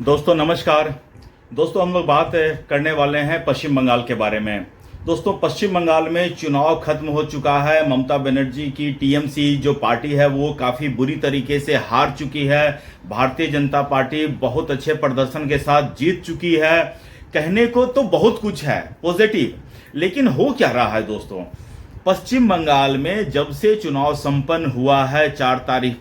दोस्तों नमस्कार। दोस्तों हम लोग बात करने वाले हैं पश्चिम बंगाल के बारे में। दोस्तों पश्चिम बंगाल में चुनाव खत्म हो चुका है। ममता बनर्जी की टीएमसी जो पार्टी है वो काफ़ी बुरी तरीके से हार चुकी है। भारतीय जनता पार्टी बहुत अच्छे प्रदर्शन के साथ जीत चुकी है। कहने को तो बहुत कुछ है पॉजिटिव, लेकिन हो क्या रहा है दोस्तों? पश्चिम बंगाल में जब से चुनाव संपन्न हुआ है 4 तारीख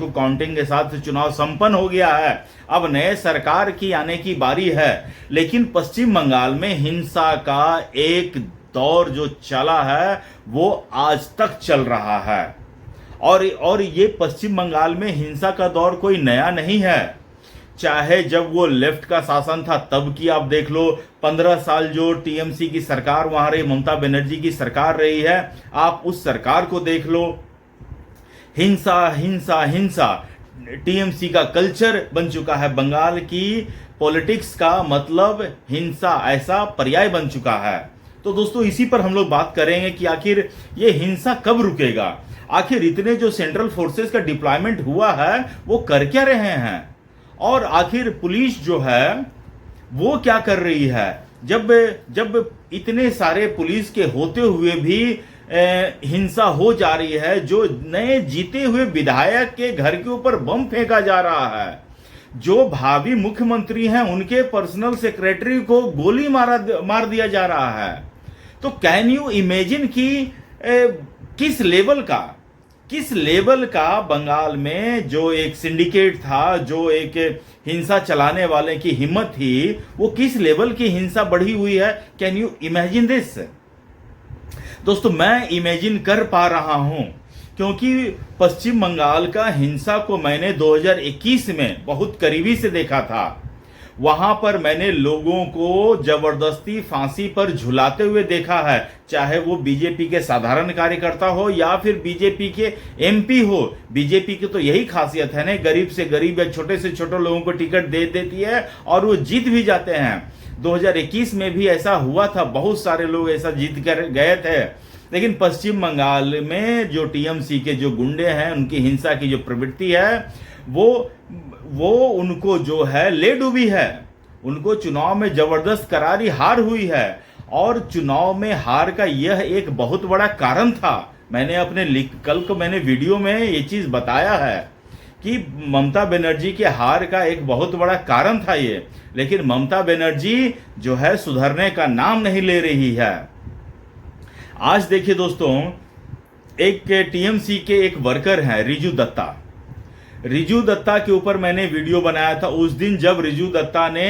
को काउंटिंग के साथ चुनाव संपन्न हो गया है। अब नए सरकार की आने की बारी है, लेकिन पश्चिम बंगाल में हिंसा का एक दौर जो चला है वो आज तक चल रहा है। और ये पश्चिम बंगाल में हिंसा का दौर कोई नया नहीं है। चाहे जब वो लेफ्ट का शासन था तब की आप देख लो, 15 साल जो टीएमसी की सरकार वहां रही, ममता बनर्जी की सरकार रही है, आप उस सरकार को देख लो। हिंसा हिंसा हिंसा टीएमसी का कल्चर बन चुका है। बंगाल की पॉलिटिक्स का मतलब हिंसा ऐसा पर्याय बन चुका है। तो दोस्तों इसी पर हम लोग बात करेंगे कि आखिर ये हिंसा कब रुकेगा। आखिर इतने जो सेंट्रल फोर्सेस का डिप्लॉयमेंट हुआ है वो कर क्या रहे हैं, और आखिर पुलिस जो है वो क्या कर रही है। जब इतने सारे पुलिस के होते हुए भी हिंसा हो जा रही है, जो नए जीते हुए विधायक के घर के ऊपर बम फेंका जा रहा है, जो भावी मुख्यमंत्री हैं उनके पर्सनल सेक्रेटरी को गोली मार दिया जा रहा है। तो कैन यू इमेजिन कि किस लेवल का बंगाल में जो एक सिंडिकेट था, जो एक हिंसा चलाने वाले की हिम्मत थी, वो किस लेवल की हिंसा बढ़ी हुई है। Can you imagine this? दोस्तों मैं इमेजिन कर पा रहा हूं, क्योंकि पश्चिम बंगाल का हिंसा को मैंने 2021 में बहुत करीबी से देखा था। वहां पर मैंने लोगों को जबरदस्ती फांसी पर झुलाते हुए देखा है, चाहे वो बीजेपी के साधारण कार्यकर्ता हो या फिर बीजेपी के एमपी हो। बीजेपी की तो यही खासियत है ना, गरीब से गरीब या छोटे से छोटे लोगों को टिकट दे देती है और वो जीत भी जाते हैं। 2021 में भी ऐसा हुआ था, बहुत सारे लोग ऐसा जीत कर गए थे। लेकिन पश्चिम बंगाल में जो टीएमसी के जो गुंडे हैं, उनकी हिंसा की जो प्रवृत्ति है वो उनको जो है ले डूबी है। उनको चुनाव में जबरदस्त करारी हार हुई है, और चुनाव में हार का यह एक बहुत बड़ा कारण था। मैंने कल को मैंने वीडियो में ये चीज बताया है कि ममता बनर्जी के हार का एक बहुत बड़ा कारण था ये। लेकिन ममता बनर्जी जो है सुधरने का नाम नहीं ले रही है। आज देखिए दोस्तों, एक टीएमसी के एक वर्कर हैं रिजू दत्ता के ऊपर मैंने वीडियो बनाया था उस दिन जब रिजू दत्ता ने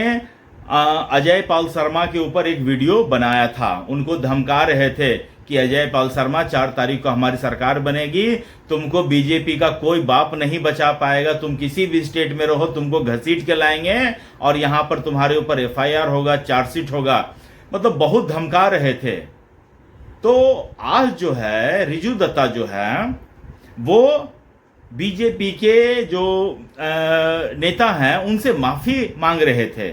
अजय पाल शर्मा के ऊपर एक वीडियो बनाया था। उनको धमका रहे थे कि अजय पाल शर्मा 4 तारीख को हमारी सरकार बनेगी, तुमको बीजेपी का कोई बाप नहीं बचा पाएगा, तुम किसी भी स्टेट में रहो तुमको घसीट के लाएंगे और यहां पर तुम्हारे ऊपर एफआईआर होगा, चार्जशीट होगा। मतलब बहुत धमका रहे थे। तो आज जो है रिजू दत्ता जो है वो बीजेपी के जो नेता हैं उनसे माफी मांग रहे थे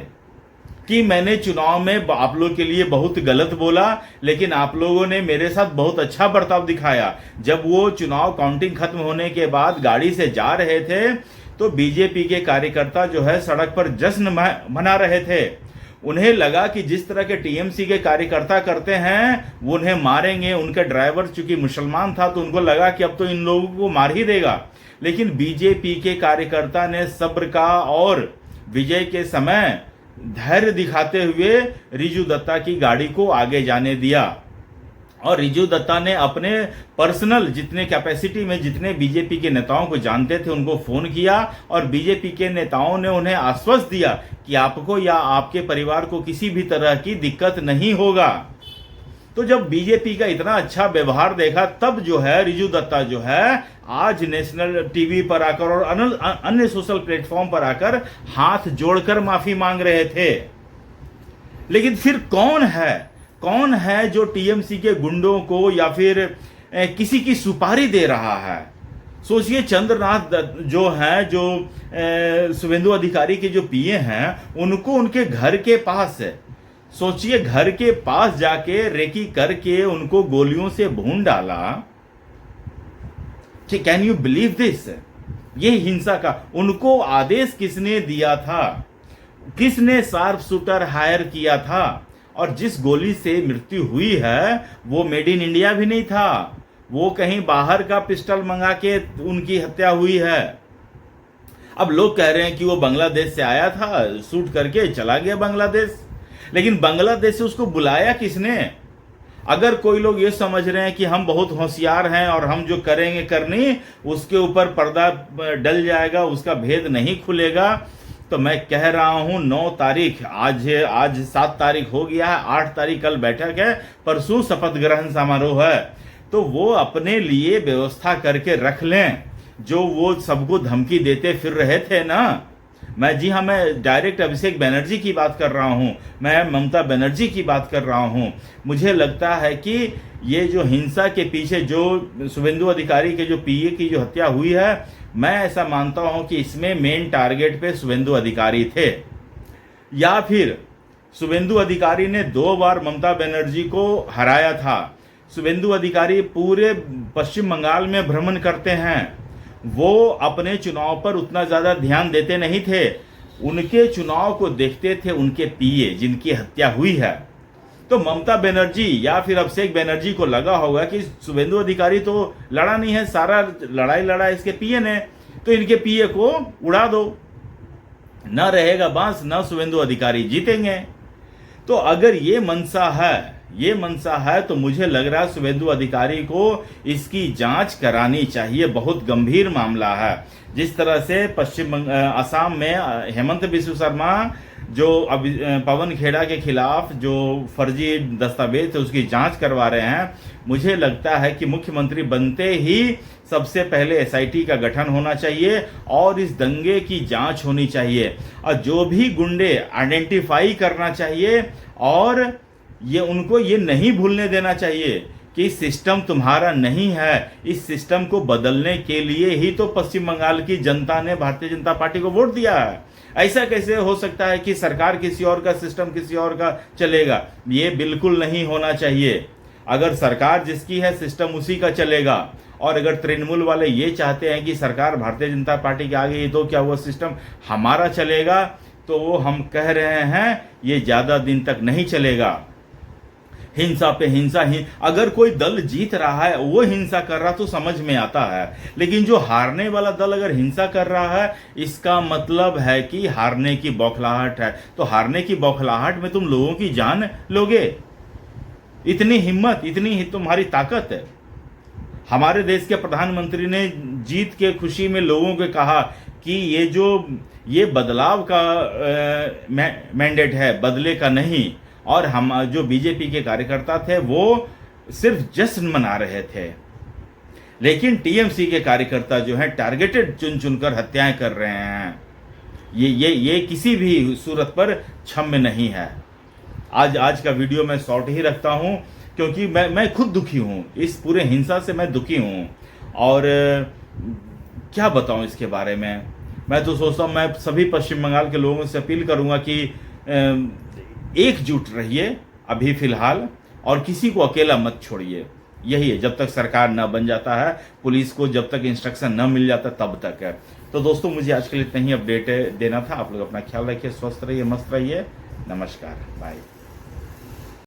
कि मैंने चुनाव में आप लोगों के लिए बहुत गलत बोला, लेकिन आप लोगों ने मेरे साथ बहुत अच्छा बर्ताव दिखाया। जब वो चुनाव काउंटिंग खत्म होने के बाद गाड़ी से जा रहे थे तो बीजेपी के कार्यकर्ता जो है सड़क पर जश्न मना रहे थे। उन्हें लगा कि जिस तरह के टीएमसी के कार्यकर्ता करते हैं वो उन्हें मारेंगे। उनका ड्राइवर चूंकि मुसलमान था तो उनको लगा कि अब तो इन लोगों को मार ही देगा। लेकिन बीजेपी के कार्यकर्ता ने सब्र का और विजय के समय धैर्य दिखाते हुए रिजू दत्ता की गाड़ी को आगे जाने दिया। और रिजू दत्ता ने अपने पर्सनल जितने कैपेसिटी में जितने बीजेपी के नेताओं को जानते थे उनको फोन किया, और बीजेपी के नेताओं ने उन्हें आश्वस्त दिया कि आपको या आपके परिवार को किसी भी तरह की दिक्कत नहीं होगा। तो जब बीजेपी का इतना अच्छा व्यवहार देखा तब जो है रिजू दत्ता जो है आज नेशनल टीवी पर आकर और अन्य सोशल प्लेटफॉर्म पर आकर हाथ जोड़कर माफी मांग रहे थे। लेकिन फिर कौन है जो टीएमसी के गुंडों को या फिर किसी की सुपारी दे रहा है? सोचिए, चंद्रनाथ जो हैं, जो शुभेंदु अधिकारी के जो पीए हैं, उनको उनके घर के पास सोचिए घर के पास जाके रेकी करके उनको गोलियों से भून डाला। Can you believe this? ये हिंसा का उनको आदेश किसने दिया था? किसने शार्प शूटर हायर किया था, और जिस गोली से मृत्यु हुई है वो मेड इन इंडिया भी नहीं था, वो कहीं बाहर का पिस्टल मंगा के उनकी हत्या हुई है। अब लोग कह रहे हैं कि वो बांग्लादेश से आया था, शूट करके चला गया बांग्लादेश, लेकिन बांग्लादेश से उसको बुलाया किसने? अगर कोई लोग ये समझ रहे हैं कि हम बहुत होशियार हैं और हम जो करेंगे करनी उसके ऊपर पर्दा डल जाएगा, उसका भेद नहीं खुलेगा, तो मैं कह रहा हूं 9 तारीख, आज 7 तारीख हो गया है, 8 तारीख कल बैठक है, परसों शपथ ग्रहण समारोह है, तो वो अपने लिए व्यवस्था करके रख लें। जो वो सबको धमकी देते फिर रहे थे ना, मैं डायरेक्ट अभिषेक बनर्जी की बात कर रहा हूं, मैं ममता बनर्जी की बात कर रहा हूं। मुझे लगता है कि ये जो हिंसा के पीछे जो शुभेंदु अधिकारी के जो पीए की जो हत्या हुई है, मैं ऐसा मानता हूं कि इसमें मेन टारगेट पे शुभेंदु अधिकारी थे, या फिर शुभेंदु अधिकारी ने 2 बार ममता बनर्जी को हराया था। शुभेंदु अधिकारी पूरे पश्चिम बंगाल में भ्रमण करते हैं, वो अपने चुनाव पर उतना ज्यादा ध्यान देते नहीं थे, उनके चुनाव को देखते थे उनके पीए जिनकी हत्या हुई है। तो ममता बनर्जी या फिर अभिषेक बनर्जी को लगा होगा कि शुभेंदु अधिकारी तो लड़ा नहीं है, सारा लड़ाई लड़ा इसके पीए ने, तो इनके पीए को उड़ा दो, न रहेगा बांस, न शुभेंदु अधिकारी जीतेंगे। तो अगर ये मनसा है तो मुझे लग रहा है शुभेंदु अधिकारी को इसकी जांच करानी चाहिए। बहुत गंभीर मामला है। जिस तरह से असम में हेमंत बिस्व शर्मा जो पवन खेड़ा के खिलाफ जो फर्जी दस्तावेज थे उसकी जांच करवा रहे हैं, मुझे लगता है कि मुख्यमंत्री बनते ही सबसे पहले एसआईटी का गठन होना चाहिए और इस दंगे की जांच होनी चाहिए, और जो भी गुंडे आइडेंटिफाई करना चाहिए, और ये उनको ये नहीं भूलने देना चाहिए कि सिस्टम तुम्हारा नहीं है। इस सिस्टम को बदलने के लिए ही तो पश्चिम बंगाल की जनता ने भारतीय जनता पार्टी को वोट दिया है। ऐसा कैसे हो सकता है कि सरकार किसी और का, सिस्टम किसी और का चलेगा? ये बिल्कुल नहीं होना चाहिए। अगर सरकार जिसकी है सिस्टम उसी का चलेगा, और अगर तृणमूल वाले ये चाहते हैं कि सरकार भारतीय जनता पार्टी के आ गई तो क्या वो सिस्टम हमारा चलेगा, तो वो हम कह रहे हैं ये ज्यादा दिन तक नहीं चलेगा। हिंसा पे हिंसा ही, अगर कोई दल जीत रहा है वो हिंसा कर रहा तो समझ में आता है, लेकिन जो हारने वाला दल अगर हिंसा कर रहा है, इसका मतलब है कि हारने की बौखलाहट है। तो हारने की बौखलाहट में तुम लोगों की जान लोगे? इतनी हिम्मत, इतनी तुम्हारी ताकत है? हमारे देश के प्रधानमंत्री ने जीत के खुशी में लोगों को कहा कि ये बदलाव का मैंडेट है, बदले का नहीं। और हम जो बीजेपी के कार्यकर्ता थे वो सिर्फ जश्न मना रहे थे, लेकिन टीएमसी के कार्यकर्ता जो हैं टारगेटेड चुन चुनकर हत्याएं कर रहे हैं। ये किसी भी सूरत पर क्षम्य नहीं है। आज का वीडियो मैं शॉर्ट ही रखता हूं, क्योंकि मैं खुद दुखी हूं, इस पूरे हिंसा से मैं दुखी हूं, और क्या बताऊं इसके बारे में। मैं तो सोचता हूं, मैं सभी पश्चिम बंगाल के लोगों से अपील करूंगा कि एकजुट रहिए अभी फिलहाल, और किसी को अकेला मत छोड़िए। यही है, जब तक सरकार न बन जाता है, पुलिस को जब तक इंस्ट्रक्शन न मिल जाता तब तक है। तो दोस्तों, मुझे आज के लिए इतना ही अपडेट देना था। आप लोग अपना ख्याल रखिए, स्वस्थ रहिए, मस्त रहिए। नमस्कार, बाय।